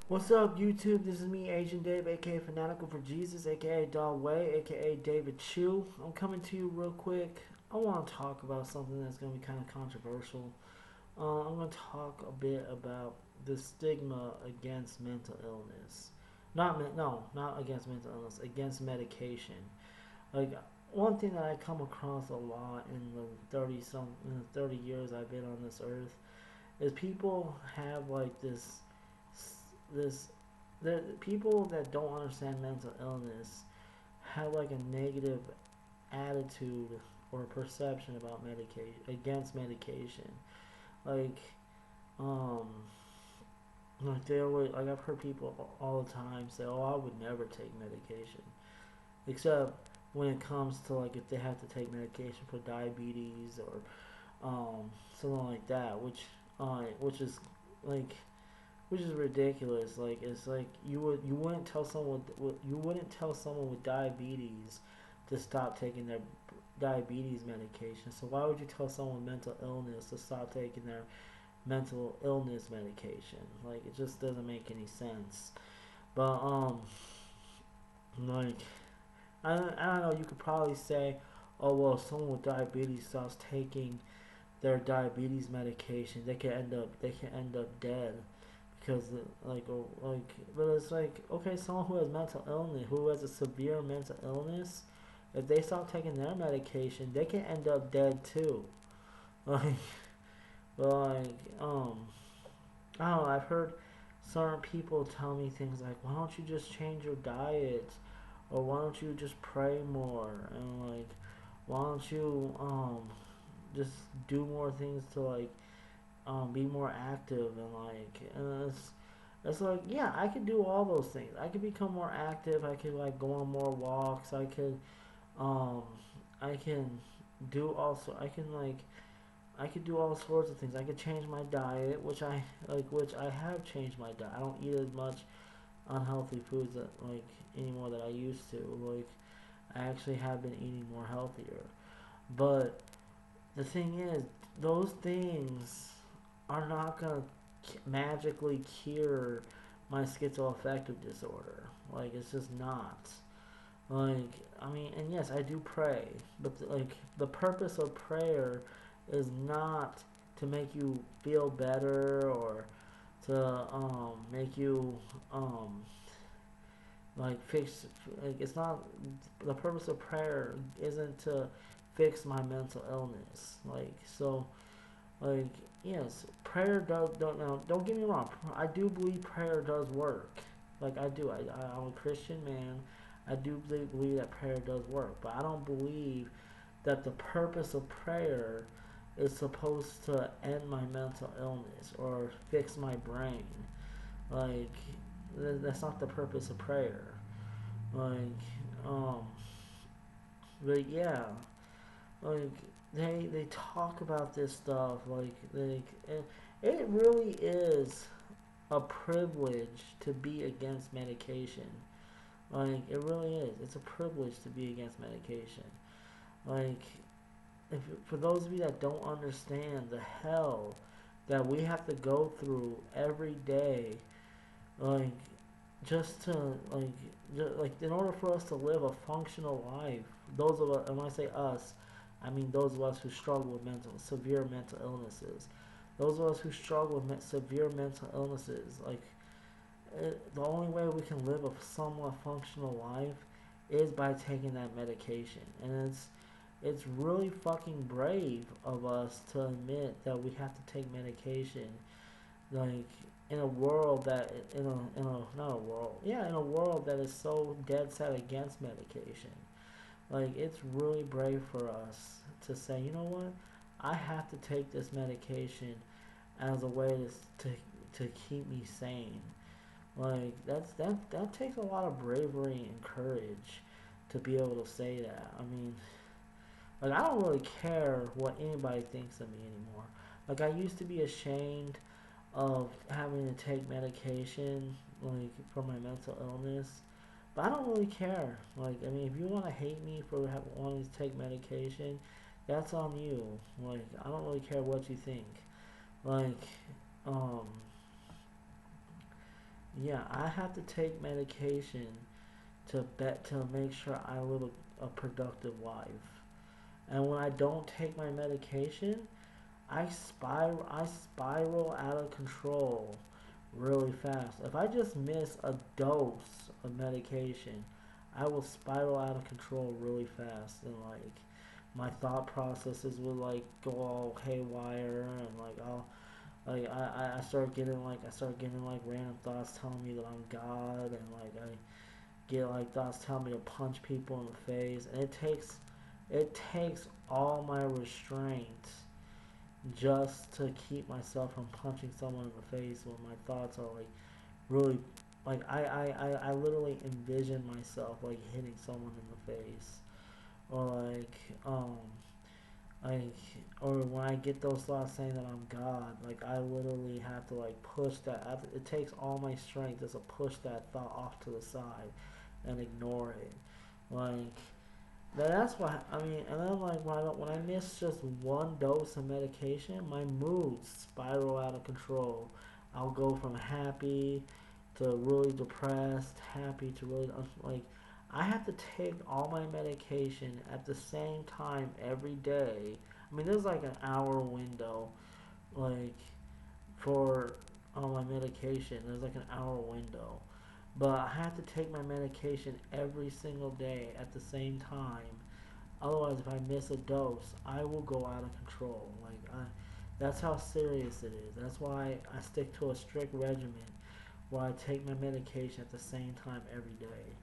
What's up, YouTube? This is me, Agent Dave, aka Fanatical for Jesus, aka Dog Way, aka David Chu. I'm coming to you real quick. I want to talk about something that's going to be kind of controversial. I'm going to talk a bit about the stigma against mental illness. Not against mental illness, against medication. Like one thing that I come across a lot in the 30 years I've been on this earth is people have like this the people that don't understand mental illness have like a negative attitude or perception about medication against medication. Like, um, like they always like I've heard people all the time say, "Oh, I would never take medication," except when it comes to like if they have to take medication for diabetes or something like that, which is like which is ridiculous. Like it's like you wouldn't tell someone you wouldn't tell someone with diabetes to stop taking their diabetes medication. So why would you tell someone with mental illness to stop taking their mental illness medication? Like it just doesn't make any sense. But like I don't know. You could probably say, oh well, if someone with diabetes stops taking their diabetes medication, they can end up dead because but it's like okay, someone who has mental illness, who has a severe mental illness, if they stop taking their medication, they can end up dead too. Like, like I don't know. I've heard certain people tell me things like, why don't you just change your diet, or why don't you just pray more, and like, why don't you just do more things to like be more active and it's like yeah, I could do all those things. I could become more active. I could like go on more walks. Um I can I could do all sorts of things. I could change my diet, which I have changed my diet. I don't eat as much unhealthy foods that like anymore that I used to. Like I actually have been eating more healthier. But the thing is, those things are not gonna magically cure my schizoaffective disorder. Like it's just not. Like I mean, and yes, I do pray, but like the purpose of prayer is not to make you feel better or to make you um like fix like it's not the purpose of prayer isn't to fix my mental illness. Like so like yes, prayer does don't get me wrong. I do believe prayer does work. Like I do. I'm a Christian man. I do believe that prayer does work, but I don't believe that the purpose of prayer is supposed to end my mental illness or fix my brain. Like that's not the purpose of prayer. Like um, but yeah, like they talk about this stuff it really is a privilege to be against medication. Like it really is. It's a privilege to be against medication. Like if for those of you that don't understand the hell that we have to go through every day, like just to like in order for us to live a functional life, those of us, and when I say us, I mean those of us who struggle with severe mental illnesses, those of us who struggle with severe mental illnesses, like the only way we can live a somewhat functional life is by taking that medication, and it's really fucking brave of us to admit that we have to take medication, like in a world that in a not a world yeah in a world that is so dead set against medication. Like it's really brave for us to say, you know what, I have to take this medication as a way to keep me sane. Like that takes a lot of bravery and courage to be able to say that. I mean, like I don't really care what anybody thinks of me anymore. Like I used to be ashamed of having to take medication like for my mental illness, but I don't really care. Like I mean, if you want to hate me for wanting to take medication, that's on you. Like I don't really care what you think. Like um yeah, I have to take medication to make sure I live a productive life. And when I don't take my medication, I spiral out of control really fast. If I just miss a dose of medication, I will spiral out of control really fast, and like my thought processes will like go all haywire, and like I start getting like random thoughts telling me that I'm God, and like I get like thoughts telling me to punch people in the face, and it takes all my restraint just to keep myself from punching someone in the face when my thoughts are like really like I literally envision myself like hitting someone in the face, or um like or when I get those thoughts saying that I'm God, like I literally have to like push that. It takes all my strength just to push that thought off to the side and ignore it. Like that's what I mean. And then like when I miss just one dose of medication, my moods spiral out of control. I'll go from happy to really depressed, happy to really like. I have to take all my medication at the same time every day. I mean, there's like an hour window, like for all my medication. There's like an hour window, but I have to take my medication every single day at the same time. Otherwise, if I miss a dose, I will go out of control. That's how serious it is. That's why I stick to a strict regimen where I take my medication at the same time every day.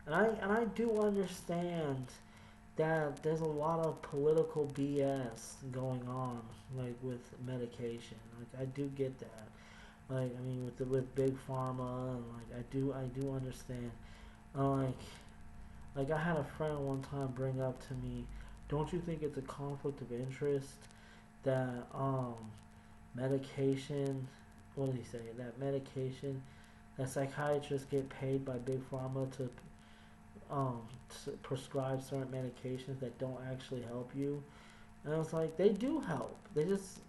And I do understand that there's a lot of political BS going on, like with medication. Like I do get that. Like I mean, with big pharma, and like I do understand. Like I had a friend one time bring up to me, don't you think it's a conflict of interest that medication, what did he say? That medication, that psychiatrists get paid by big pharma um to prescribe certain medications that don't actually help you. And I was like, they do help. They just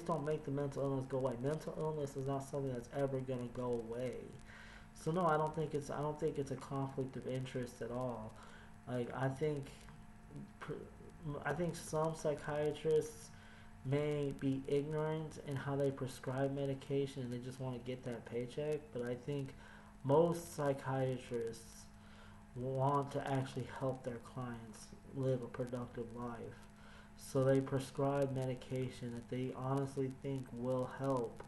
don't make the mental illness go away. Mental illness is not something that's ever gonna go away. So no, I don't think it's a conflict of interest at all. Like I think some psychiatrists may be ignorant in how they prescribe medication and they just want to get that paycheck, but I think most psychiatrists want to actually help their clients live a productive life. So they prescribe medication that they honestly think will help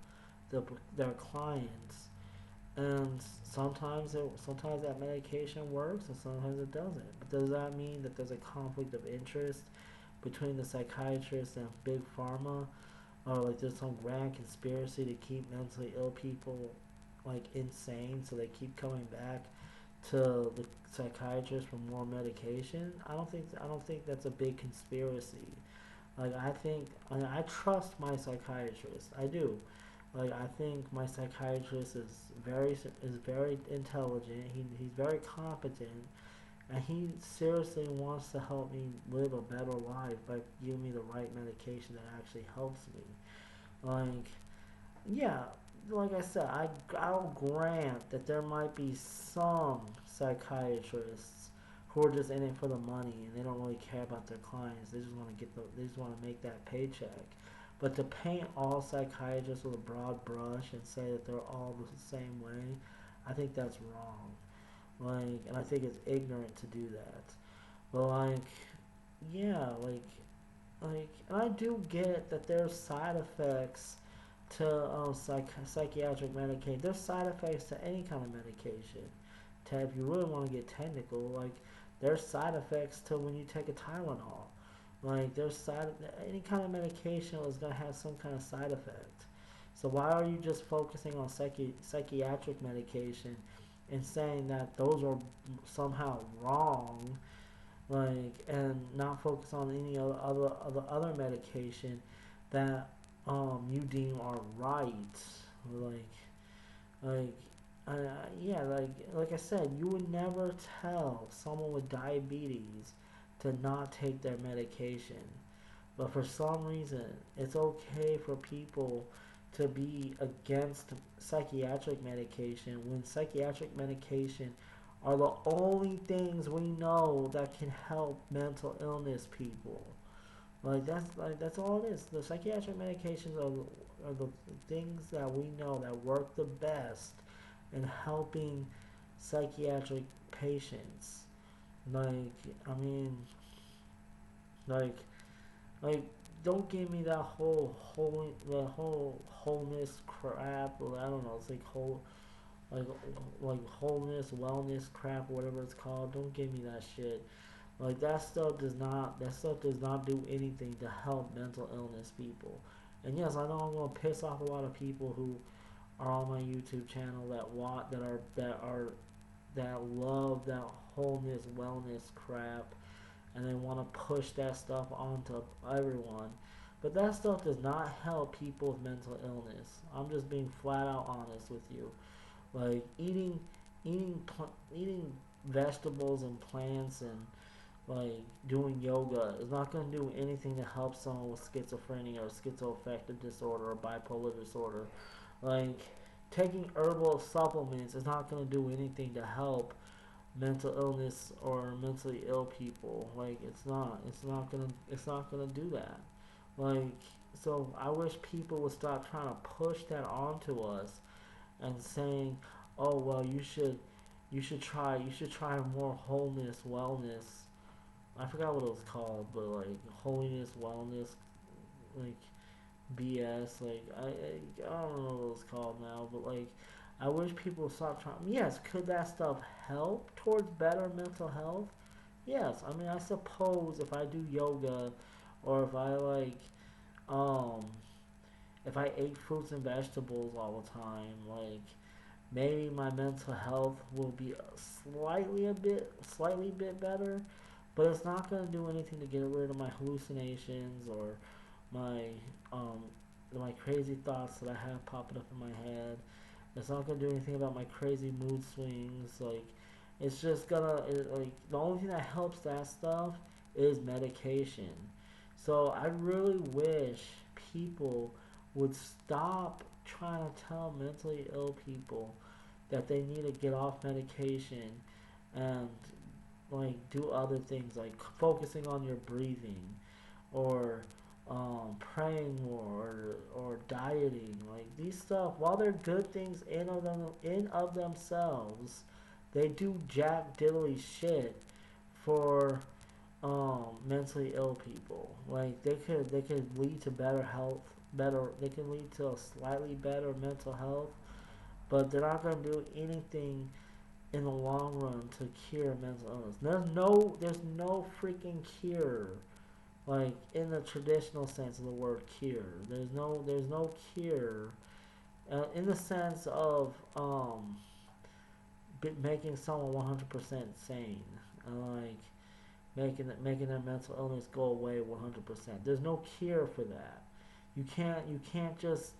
their clients, and sometimes that medication works and sometimes it doesn't. But does that mean that there's a conflict of interest between the psychiatrist and big pharma, or like there's some grand conspiracy to keep mentally ill people like insane, so they keep coming back to the psychiatrist for more medication? I don't think that's a big conspiracy. Like I trust my psychiatrist. I do. Like I think my psychiatrist is very intelligent. He's very competent, and he seriously wants to help me live a better life by giving me the right medication that actually helps me. Like yeah, like I said, I'll grant that there might be some psychiatrists who are just in it for the money and they don't really care about their clients. They just want to make that paycheck. But to paint all psychiatrists with a broad brush and say that they're all the same way, I think that's wrong. And I think it's ignorant to do that. But yeah, and I do get that there's side effects to psychiatric medication. There's side effects to any kind of medication. If you really want to get technical, like there's side effects to when you take a Tylenol. Like any kind of medication is gonna have some kind of side effect. So why are you just focusing on psychiatric medication and saying that those are somehow wrong, and not focus on any other medication that you deem are right? Like like yeah, like I said, you would never tell someone with diabetes to not take their medication, but for some reason it's okay for people to be against psychiatric medication when psychiatric medication are the only things we know that can help mental illness people. That's all it is. The psychiatric medications are the things that we know that work the best in helping psychiatric patients. Like I mean, like like don't give me that whole wholeness crap. Or I don't know. It's like like wholeness, wellness crap, whatever it's called. Don't give me that shit. Like that stuff does not do anything to help mental illness people. And yes, I know I'm gonna piss off a lot of people who are on my YouTube channel that love that wholeness wellness crap, and they want to push that stuff onto everyone. But that stuff does not help people with mental illness. I'm just being flat out honest with you. Like eating vegetables and plants and like doing yoga is not going to do anything to help someone with schizophrenia or schizoaffective disorder or bipolar disorder. Like taking herbal supplements is not going to do anything to help mental illness or mentally ill people. Like it's not gonna do that. Like so I wish people would stop trying to push that onto us and saying, "Oh well, you should try more wholeness, wellness." I forgot what it was called, but like holiness, wellness, like BS. I don't know what it's called now, but like I wish people would stop trying. Yes, could that stuff help towards better mental health? Yes, I mean I suppose if I do yoga, or um if I ate fruits and vegetables all the time, like maybe my mental health will be slightly bit better, but it's not gonna do anything to get rid of my hallucinations or my um my crazy thoughts that I have popping up in my head. It's not gonna do anything about my crazy mood swings. It's just like the only thing that helps that stuff is medication. So I really wish people would stop trying to tell mentally ill people that they need to get off medication and like do other things like focusing on your breathing or praying more or dieting. Like these stuff, while they're good things in of themselves, they do jack diddly shit for mentally ill people. Like they could lead to better health, better they can lead to a slightly better mental health, but they're not gonna do anything in the long run to cure mental illness. There's no freaking cure like in the traditional sense of the word cure. There's no cure in the sense of making someone 100% sane, like making their mental illness go away 100%. There's no cure for that. You can't just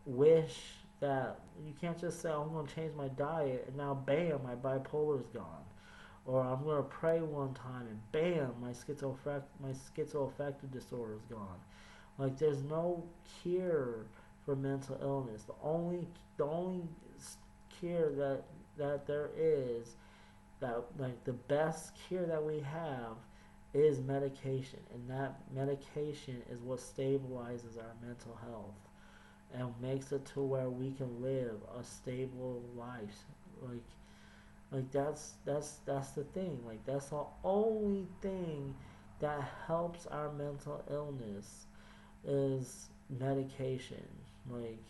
wish that you can't just say, oh, I'm going to change my diet and now bam, my bipolar's gone. Or I'm going to pray one time and bam, my schizoaffective disorder is gone. Like there's no cure for mental illness. The only cure that there is, that like the best cure that we have is medication, and that medication is what stabilizes our mental health and makes it to where we can live a stable life. Like that's the thing. Like that's the only thing that helps our mental illness is medication. Like,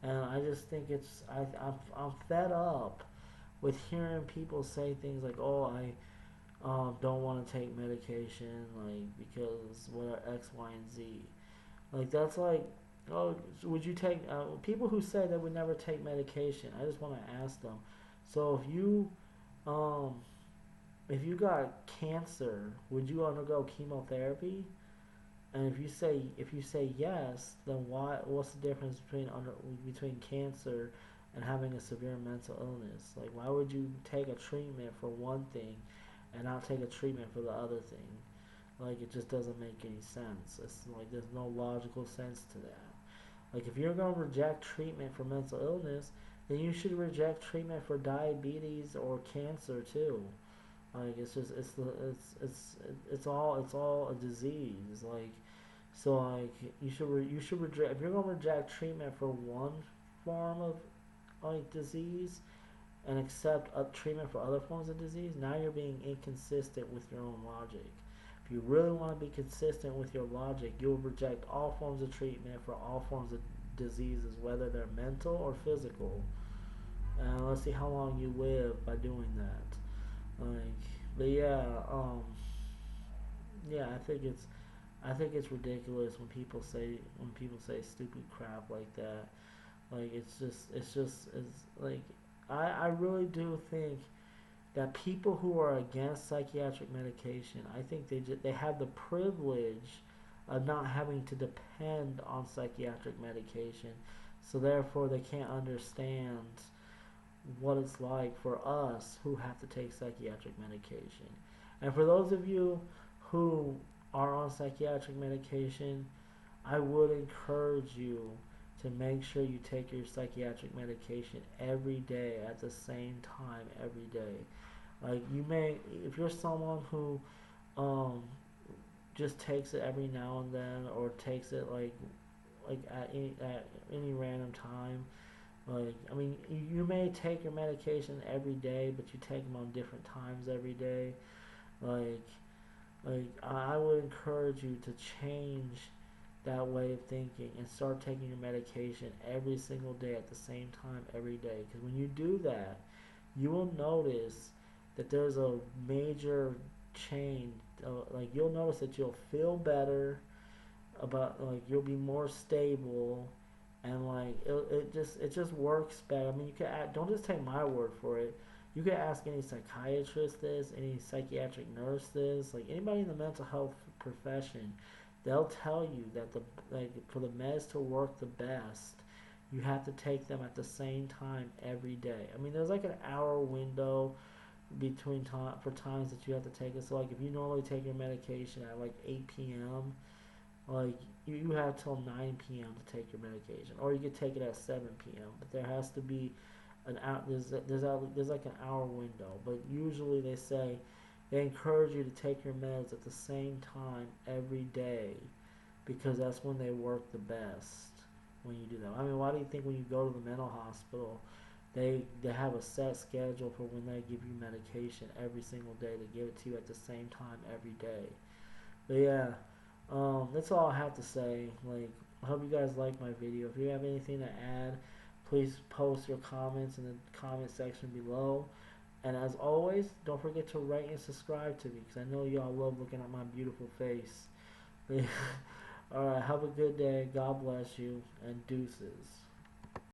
and I just think I'm fed up with hearing people say things like, "Oh, I don't want to take medication, like because what X, Y, and Z." Like that's like, oh, would you take people who say they would never take medication? I just want to ask them. So um, if you got cancer, would you undergo chemotherapy? And if you say yes, then why? What's the difference between cancer and having a severe mental illness? Like, why would you take a treatment for one thing and not take a treatment for the other thing? Like, it just doesn't make any sense. It's like there's no logical sense to that. Like if you're gonna reject treatment for mental illness, then you should reject treatment for diabetes or cancer too. Like it's just it's all a disease. Like so like you should reject if you're gonna reject treatment for one form of like disease and accept a treatment for other forms of disease, now you're being inconsistent with your own logic. If you really want to be consistent with your logic, you'll reject all forms of treatment for all forms of diseases, whether they're mental or physical. And let's see how long you live by doing that. Like, but yeah, yeah, I think it's ridiculous when people say stupid crap like that. Like it's like I really do think that people who are against psychiatric medication, I think they have the privilege of not having to depend on psychiatric medication, so therefore they can't understand what it's like for us who have to take psychiatric medication. And for those of you who are on psychiatric medication, I would encourage you to make sure you take your psychiatric medication every day at the same time every day. Like you may, if you're someone who um, just takes it every now and then, or takes it like at any random time. Like I mean, you may take your medication every day, but you take them on different times every day. Like I would encourage you to change that way of thinking and start taking your medication every single day at the same time every day. Because when you do that, you will notice that there's a major change. Like you'll notice that you'll feel better about like you'll be more stable and like it just works better. I mean, you can don't just take my word for it. You can ask any psychiatrist this, any psychiatric nurse this, like anybody in the mental health profession. They'll tell you that the like for the meds to work the best, you have to take them at the same time every day. I mean, there's like an hour window between time for times that you have to take it. So like if you normally take your medication at like 8 p.m., like you have till 9 p.m. to take your medication, or you could take it at 7 p.m. But there has to be an hour. There's like an hour window. But usually they encourage you to take your meds at the same time every day because that's when they work the best when you do that. I mean, why do you think when you go to the mental hospital, they have a set schedule for when they give you medication every single day? They give it to you at the same time every day. But yeah, that's all I have to say. Like, I hope you guys like my video. If you have anything to add, please post your comments in the comment section below. And as always, don't forget to rate and subscribe to me because I know y'all love looking at my beautiful face. Alright, have a good day. God bless you. And deuces.